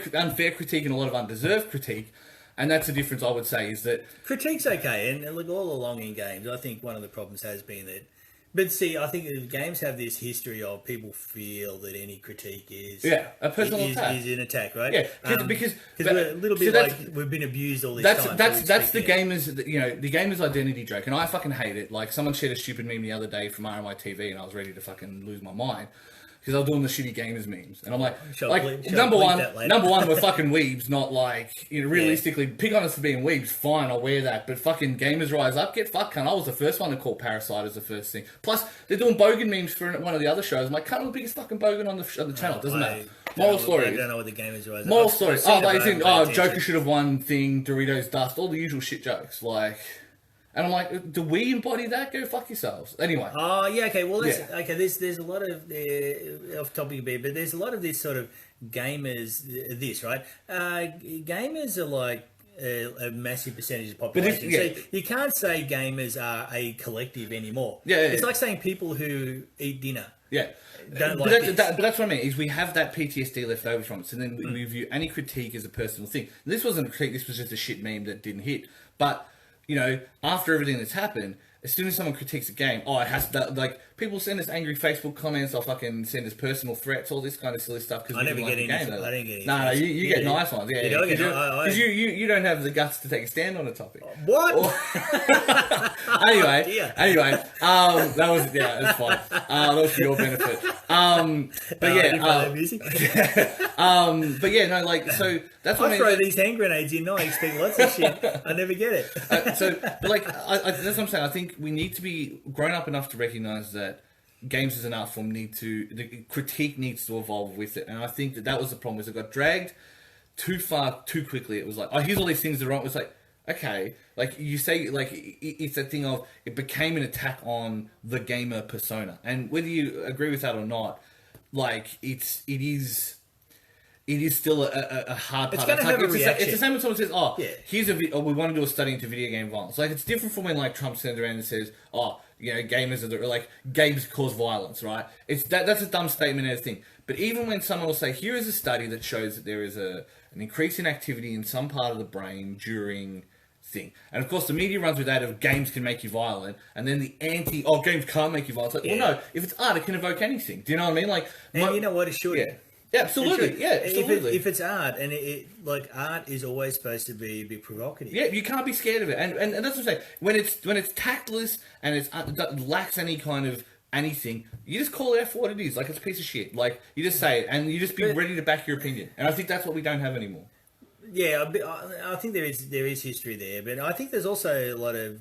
critique and a lot of undeserved critique. And that's the difference, I would say, is that... Critique's okay, and look, all along in games, I think one of the problems has been that... But see, I think games have this history of people feel that any critique is... Yeah, a personal attack. Is an attack, right? Yeah, because we're a little bit like we've been abused all this time. That's the gamers, you know, the gamer's identity joke, and I fucking hate it. Like, someone shared a stupid meme the other day from RMI TV, and I was ready to fucking lose my mind. Because I was doing the shitty gamers memes, and I'm like, number one, we're fucking weebs, not like, you know, realistically, pick on us for being weebs, fine, I'll wear that, but fucking gamers rise up, get fucked, cunt. I was the first one to call Parasite as the first thing. Plus, they're doing bogan memes for one of the other shows. I'm like, cunt, I'm the biggest fucking bogan on the channel, doesn't matter. Moral story. I don't know what the gamers rise up. Moral story. Joker should have won thing, Doritos dust, all the usual shit jokes, like... And I'm like, do we embody that? Go fuck yourselves. Anyway. Oh, yeah, okay. Well, okay. There's a lot of off topic a bit, but there's a lot of this sort of gamers. Right? Gamers are like a massive percentage of the population. So you can't say gamers are a collective anymore. It's like saying people who eat dinner. Yeah. Don't but like that's what I mean, is we have that PTSD left over from it, so then we view any critique as a personal thing. This wasn't a critique, this was just a shit meme that didn't hit. But... You know, after everything that's happened, as soon as someone critiques a game, it has to, like, people send us angry Facebook comments, or fucking send us personal threats, all this kind of silly stuff. Because I never get any. I don't get any. No, you get nice ones. Yeah, because you don't have the guts to take a stand on a topic. What? Anyway, that was it's fine. That was for your benefit. So that's what I throw these hand grenades in. I expect lots of shit. I never get it. That's what I'm saying. I think we need to be grown up enough to recognise that games as an art form the critique needs to evolve with it, and I think that was the problem. Was it got dragged too far too quickly. It was like, here's all these things that are wrong. It was like, okay, like you say, like it's a thing of it became an attack on the gamer persona, and whether you agree with that or not, like it is still a hard part. It's going to have a reaction. It's the same when someone says, we want to do a study into video game violence. Like, it's different from when, like, Trump turns around and says, gamers are like, games cause violence, right? That's a dumb statement and everything. But even when someone will say, here is a study that shows that there is an increase in activity in some part of the brain during thing. And, of course, the media runs with that of games can make you violent, and then the games can't make you violent. It's like, well, no, if it's art, it can evoke anything. Do you know what I mean? Like, and you know what? It should. Yeah, absolutely. Yeah, absolutely. If it's art, and art is always supposed to be a bit provocative. Yeah, you can't be scared of it, and that's what I'm saying. When it's tactless and it lacks any kind of anything, you just call it out for what it is. Like, it's a piece of shit. Like, you just say it, and you just be ready to back your opinion. And I think that's what we don't have anymore. Yeah, I think there is history there, but I think there's also a lot of.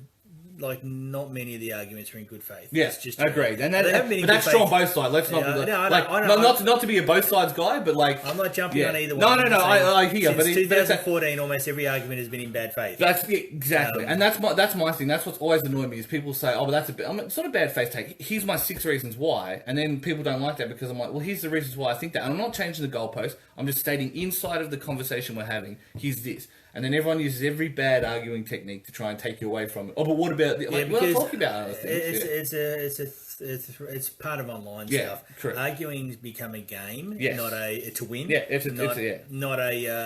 Like, not many of the arguments are in good faith. Yes, agreed. And that's true on both sides. Let's not not to be a both sides guy, but like I'm not jumping on either one. No. I hear. Since 2014, almost every argument has been in bad faith. That's exactly, and that's my thing. That's what's always annoyed me is people say, "Oh, but that's it's not a bad faith take." Here's my 6 reasons why, and then people don't like that because I'm like, "Well, here's the reasons why I think that." And I'm not changing the goalpost. I'm just stating inside of the conversation we're having. Here's this. And then everyone uses every bad arguing technique to try and take you away from it. Oh, but what about... we're not talking about other things. It's part of online stuff. Correct. Arguing's become a game, not to win. Yeah,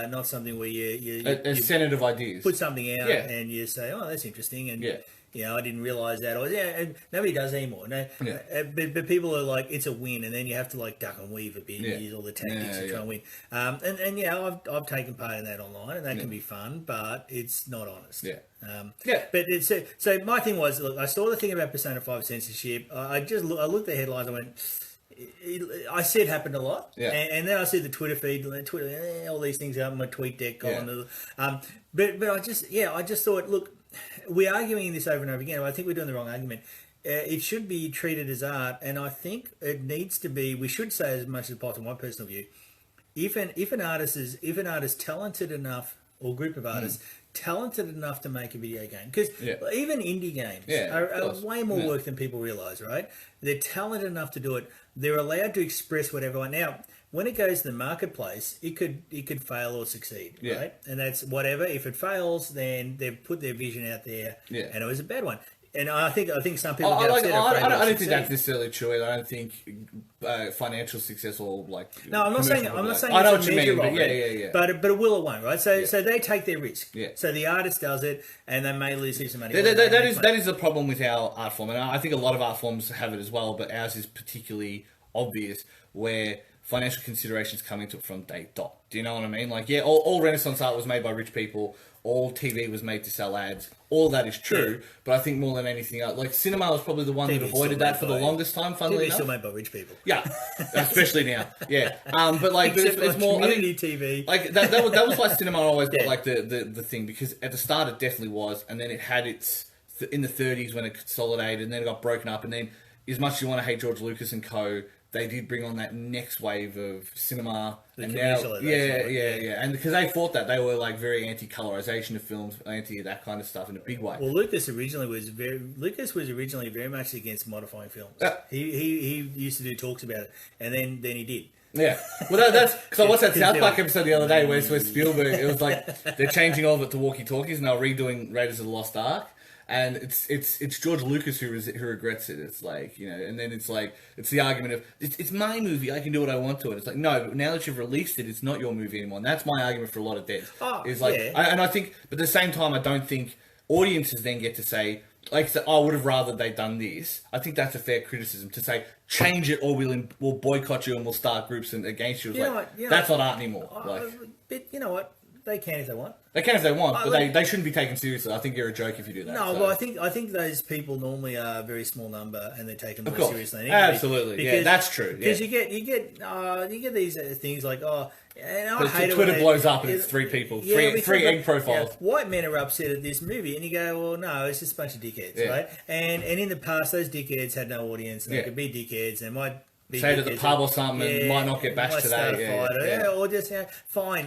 not something where you a senate of ideas. Put something out and you say, oh, that's interesting, and I didn't realise that. Or and nobody does anymore. No, but people are like, it's a win, and then you have to like duck and weave a bit, and use all the tactics to try and win. And I've taken part in that online, and that can be fun, but it's not honest. But it's so my thing was, look, I saw the thing about Persona 5 censorship. I looked at the headlines. I went. I see it happened a lot, and then I see the Twitter feed, all these things out in my tweet deck. But I just thought, look. We're arguing this over and over again. I think we're doing the wrong argument. It should be treated as art, and I think it needs to be. We should say as much as possible. My personal view: if an artist is talented enough, or group of artists talented enough to make a video game. Because even indie games Yeah, are way more work than people realize, right? They're talented enough to do it. They're allowed to express whatever. Now, when it goes to the marketplace, it could fail or succeed, right? And that's whatever. If it fails, then they've put their vision out there, and it was a bad one. And I think some people get upset. I don't think that's necessarily true. I don't think financial success or like. No, I'm not saying. I know what you mean, but yeah. But it will or won't, right? So they take their risk. Yeah. So the artist does it, and they may lose some money. That is the problem with our art form, and I think a lot of art forms have it as well. But ours is particularly obvious, where financial considerations come into it from day dot. Do you know what I mean? Like, all Renaissance art was made by rich people. All TV was made to sell ads. All that is true, but I think more than anything else, like cinema was probably the one that avoided that for the longest time. Funnily enough, still made by rich people. Yeah, especially now. Yeah, but like it's more community TV. Like that was why cinema always got like the thing, because at the start it definitely was, and then it had its in the 30s when it consolidated, and then it got broken up, and then as much as you want to hate George Lucas and co. They did bring on that next wave of cinema, and now, and because they thought that they were like very anti-colorization of films, anti that kind of stuff in a big way. Well, Lucas was originally very much against modifying films. He used to do talks about it, and then he did. Yeah, well, that's because I watched that South Park episode the other day where Spielberg, it was like they're changing all of it to walkie-talkies, and they're redoing Raiders of the Lost Ark. And it's George Lucas who regrets it. It's like, you know, and then it's like, it's the argument of, it's my movie, I can do what I want to it. It's like, no, but now that you've released it, it's not your movie anymore. And that's my argument for a lot of devs. I think, but at the same time, I don't think audiences then get to say, like, I would have rather they'd done this. I think that's a fair criticism to say, change it or we'll boycott you and we'll start groups against you. That's not art anymore. But you know what? They can if they want. They can if they want, but they shouldn't be taken seriously. I think you're a joke if you do that. No, well, I think those people normally are a very small number, and they're taken more seriously. Than Absolutely, because, that's true. Because you get these things like and I hate Twitter blows up and it's three people, three egg profiles. White men are upset at this movie, and you go, well, no, it's just a bunch of dickheads, right? And in the past, those dickheads had no audience, and they could be dickheads, and might. Say to the pub or something, and might not get bashed today. Or just fine.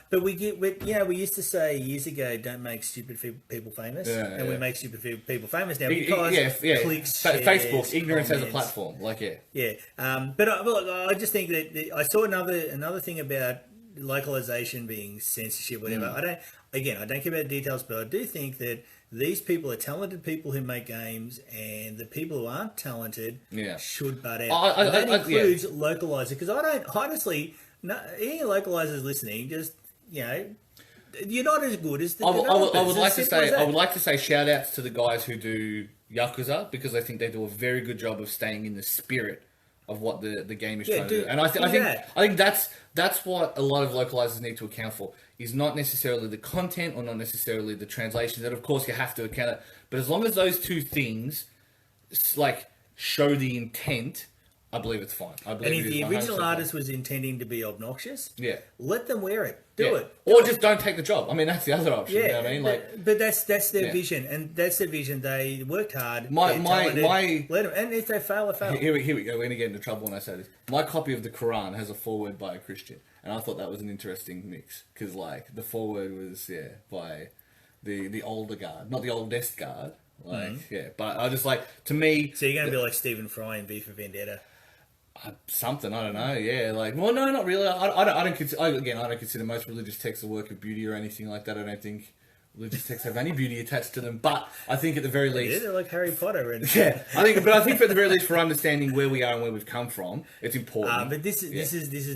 But we used to say years ago, don't make stupid people famous, and we make stupid people famous now because clicks, Facebook, ignorance has a platform. But I just think that I saw another thing about localization being censorship, whatever. I don't care about the details, but I do think that these people are talented people who make games, and the people who aren't talented should butt out. That includes localizer, because I don't honestly. Any localizers listening, just you're not as good as the developers. I would like to say shout outs to the guys who do Yakuza, because I think they do a very good job of staying in the spirit of what the game is trying to do. And I think that's what a lot of localizers need to account for, is not necessarily the content or not necessarily the translations, that of course you have to account it, but as long as those two things like show the intent, I believe it's fine. And if the original artist was intending to be obnoxious, let them wear it. Do it. Or just don't take the job. I mean, that's the other option. You know what I mean? But that's their vision, and that's their vision. They worked hard. My let them, and if they fail, they fail. Here we go. We're gonna get into trouble when I say this. My copy of the Quran has a foreword by a Christian, and I thought that was an interesting mix, because like the foreword was by the older guard, not the oldest guard. But I just to me. So you're gonna be like Stephen Fry in V for Vendetta. Something, I don't know. Well, no, not really. I don't consider most religious texts a work of beauty or anything like that. I don't think religious texts have any beauty attached to them. But I think at the very least, they're like Harry Potter. And I think at the very least, for understanding where we are and where we've come from, it's important. But this is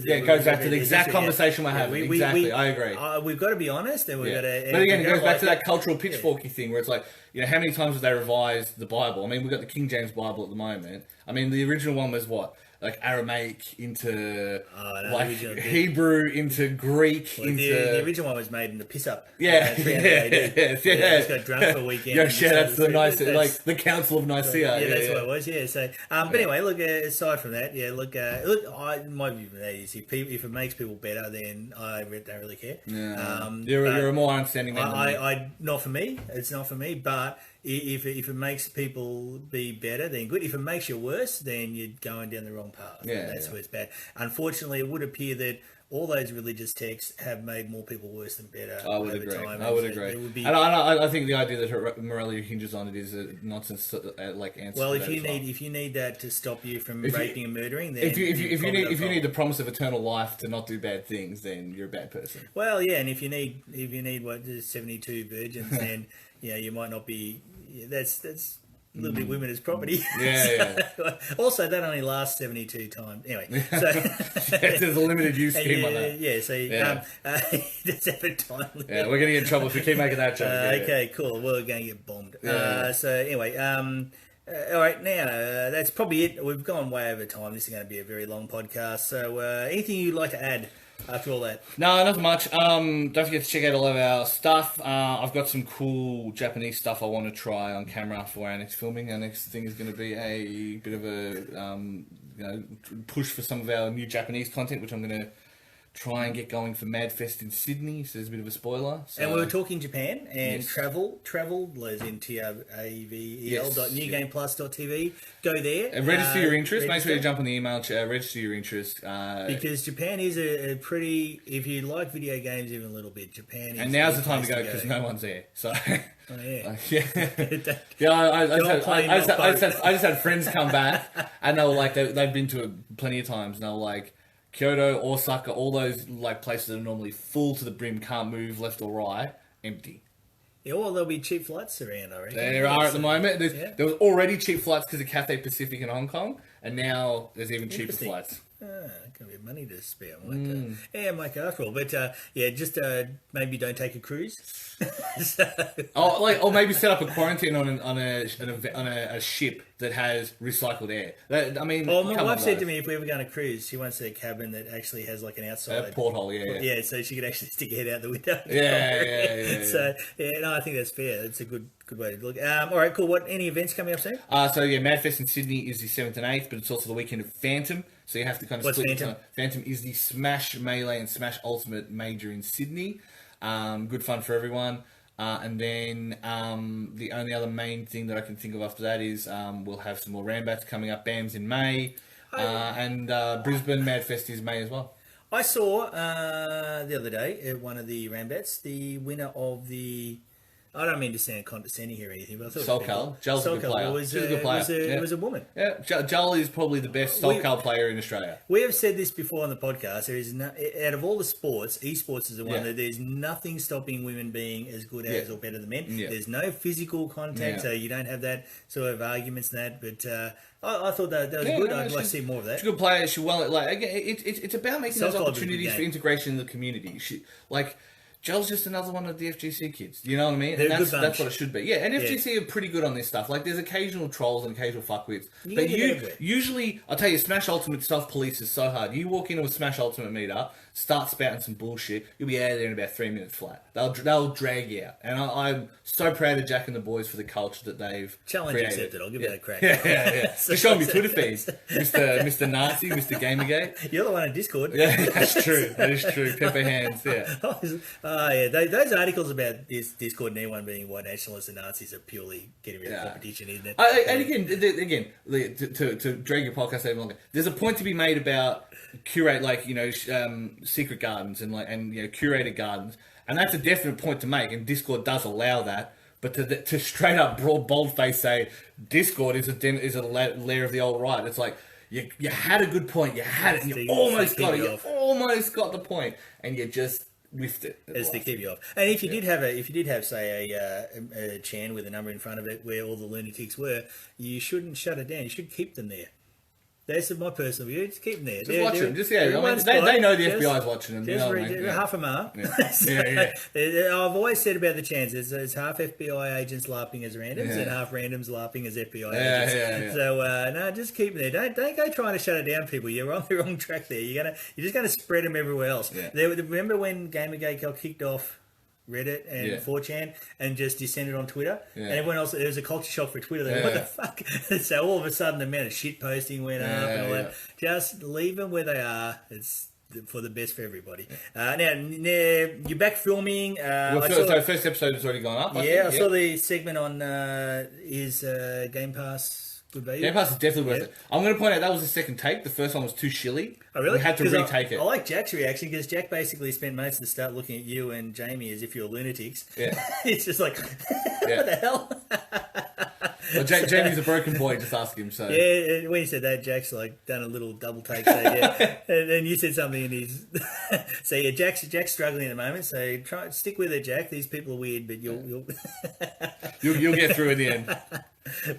it goes back to the exact conversation we're having. Exactly, I agree. We've got to be honest, and we've got to. But again, it goes back to that cultural pitchforky thing where it's like, how many times have they revised the Bible? I mean, we've got the King James Bible at the moment. I mean, the original one was what? Like Aramaic into Hebrew into Greek the original one was made in the piss up. It's got drunk for a weekend. Shout out to the Nicaea, like the Council of Nicaea. That's what it was. So, but anyway, look. Aside from that, my view of that is if it makes people better, then I don't really care. You're a more understanding man. Not for me. It's not for me, but. If it makes people be better, then good. If it makes you worse, then you're going down the wrong path. That's where it's bad. Unfortunately, it would appear that all those religious texts have made more people worse than better. I would over agree. Time. I would And agree. it would be, And I think the idea that morality hinges on it is a nonsense like answer. well, to if that you as well. need if you need that to stop you from If you- raping and murdering, then If you probably got a need problem. the promise of eternal life to not do bad things, then you're a bad person. Well, yeah, and if you need what 72 virgins, then you might not be. Yeah, that's a little bit women as property. Yeah, Also, that only lasts 72 times. Anyway, so There's a limited use scheme on yeah, that. yeah. So Yeah. that's every time. Yeah, we're gonna get in trouble if we keep making that joke. Yeah. Okay, cool. We're going to get bombed. Yeah. So anyway, all right. Now that's probably it. We've gone way over time. This is going to be a very long podcast. So anything you'd like to add after all that? No, not much. Don't forget to check out all of our stuff. I've got some cool Japanese stuff I want to try on camera for our next filming. Our next thing is going to be a bit of a push for some of our new Japanese content, which I'm going to try and get going for Madfest in Sydney. So there's a bit of a spoiler. So, And we were talking Japan and Yes. travel as in TRAVEL Yes. newgameplus.tv. Go there. and register your interest. Make register. sure you jump on the email. Register your interest. Because Japan is a pretty, if you like video games even a little bit, Japan is and now's the time to place go because no one's there. So. Oh, yeah. Yeah, yeah. I just had friends come back, and they were like, they've been to it plenty of times, and they were like, Kyoto, Osaka, all those like places that are normally full to the brim, can't move left or right, empty. Yeah, well, there'll be cheap flights around, I reckon. There are at the moment. Yeah. There was already cheap flights because of Cathay Pacific in Hong Kong, and now there's even cheaper Interesting. flights. Gonna be money to spare. Mike after all. But just maybe don't take a cruise. So, Or maybe set up a quarantine on a ship that has recycled air. I mean, well, my come wife on, said guys. to me, if we ever go on a cruise, she wants a cabin that actually has like an outside A porthole, yeah. Yeah, so she could actually stick her head out the window. Yeah. So no, I think that's fair. It's a good way to look. All right, cool. Any events coming up soon? Madfest in Sydney is the 7th and 8th, but it's also the weekend of Phantom, so you have to kind of What's split. Phantom? Phantom is the Smash Melee and Smash Ultimate major in Sydney. Good fun for everyone. And then the only other main thing that I can think of after that is we'll have some more Rambats coming up. BAM's in May, and Brisbane Madfest is May as well. I saw the other day at one of the Rambats, the winner of the. I don't mean to sound condescending here or anything, but I thought Soul Cal. Joel's a good player. Was, She's a good player. It was a woman. Yeah, Joel is probably the best Soul Cal player in Australia. We have said this before on the podcast. There is out of all the sports, esports is the one Yeah. that there's nothing stopping women being as good as Yeah. or better than men. Yeah. There's no physical contact, Yeah. so you don't have that sort of arguments and that. But I thought that was Yeah, good. no, I'd like to she's- see more of that. She's a good player. She it's about making those Softball is a good opportunities for game. integration in the community. Joel's just another one of the FGC kids. You know what I mean? They're And a good that's bunch. what it should be. Yeah, and FGC are pretty good on this stuff. Like, there's occasional trolls and occasional fuckwits. You But get everywhere. usually, I'll tell you, Smash Ultimate self-police is so hard. You walk into a Smash Ultimate meetup, start spouting some bullshit, you'll be out of there in about 3 minutes flat. They'll drag you out. And I'm so proud of Jack and the boys for the culture that they've Challenge created. accepted. I'll give that a crack. Yeah. Just show me Twitter feeds. Mr. Nazi, Mr. Gamergate. You're the one in Discord. Yeah, that's true. That is true. Pepper hands, yeah. Those articles about this Discord and anyone being white nationalists and Nazis are purely getting rid of competition, isn't it? And again, to drag your podcast even longer, there's a point to be made about curate, secret gardens and curated gardens, and that's a definite point to make. And Discord does allow that, but to straight up bold face say Discord is a lair of the old right, it's like you had a good point, you had it, and you almost got it, you almost got the point, and you just whiffed it. As to keep you off. And if you did have say a chan with a number in front of it where all the lunatics were, you shouldn't shut it down. You should keep them there. That's my personal view. Just keep them there. Just watch them. They know the FBI is watching them. You know what I mean? Half a mar. Yeah. I've always said about the chans, there's half FBI agents LARPing as randoms and half randoms LARPing as FBI agents. Yeah. So no, just keep them there. Don't go trying to shut it down, people. You're on the wrong track there. You're just gonna spread them everywhere else. Yeah. Remember when Gamergate got kicked off Reddit and 4chan and just descended on Twitter, and everyone else, there was a culture shock for Twitter. They went, what the fuck? So all of a sudden the amount of shit posting went up and all that. Just leave them where they are. It's for the best for everybody. Now you're back filming. First episode has already gone up. I saw the segment on is Game Pass Good value. Game Pass is definitely worth it. I'm going to point out that was the second take. The first one was too shilly. Oh, really? We had to 'Cause retake it. I like Jack's reaction because Jack basically spent most of the start looking at you and Jamie as if you're lunatics. Yeah. It's just like, what the hell? Well, Jamie's a broken boy, just ask him. So Yeah, when he said that, Jack's like done a little double take. So yeah, and then you said something in his. So yeah, Jack's struggling at the moment. So stick with it, Jack. These people are weird, but you'll you'll get through in the end.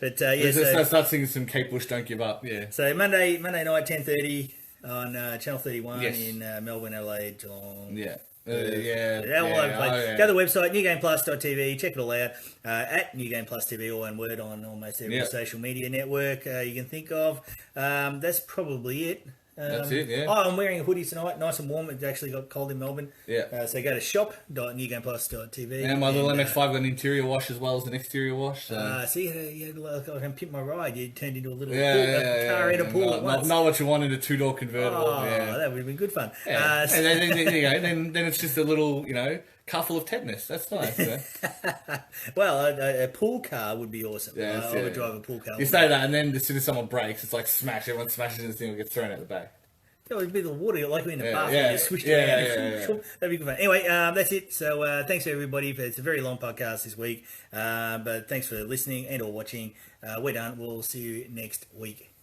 But yeah, start singing some Kate Bush, "Don't Give Up." Yeah. So Monday night, 10:30 on Channel 31 Yes. in Melbourne, Adelaide, Geelong. Yeah. All over the place. Go to the website, newgameplus.tv, check it all out, at New Game Plus TV, or one word on almost every social media network you can think of. That's probably it. That's it, yeah. Oh, I'm wearing a hoodie tonight, nice and warm. It actually got cold in Melbourne. Yeah. So go to shop.newgameplus.tv. And my little MX-5 got an interior wash as well as an exterior wash. So. See, I can pimp my ride. You turned into a little car in a pool at once. Know what you want in a 2-door convertible. Oh, that would have been good fun. Yeah. And then there you go. Then it's just a little, car full of tetanus. That's nice. Well, a pool car would be awesome. Yeah, I would drive a pool car. You say that, and then as soon as someone breaks, it's like smash. Everyone smashes into this thing and gets thrown out the back. That would be the water, like in the bath, yeah, you just swished around. That'd be good fun. Anyway, that's it. So thanks to everybody. It's a very long podcast this week, but thanks for listening and or watching. We're done. We'll see you next week.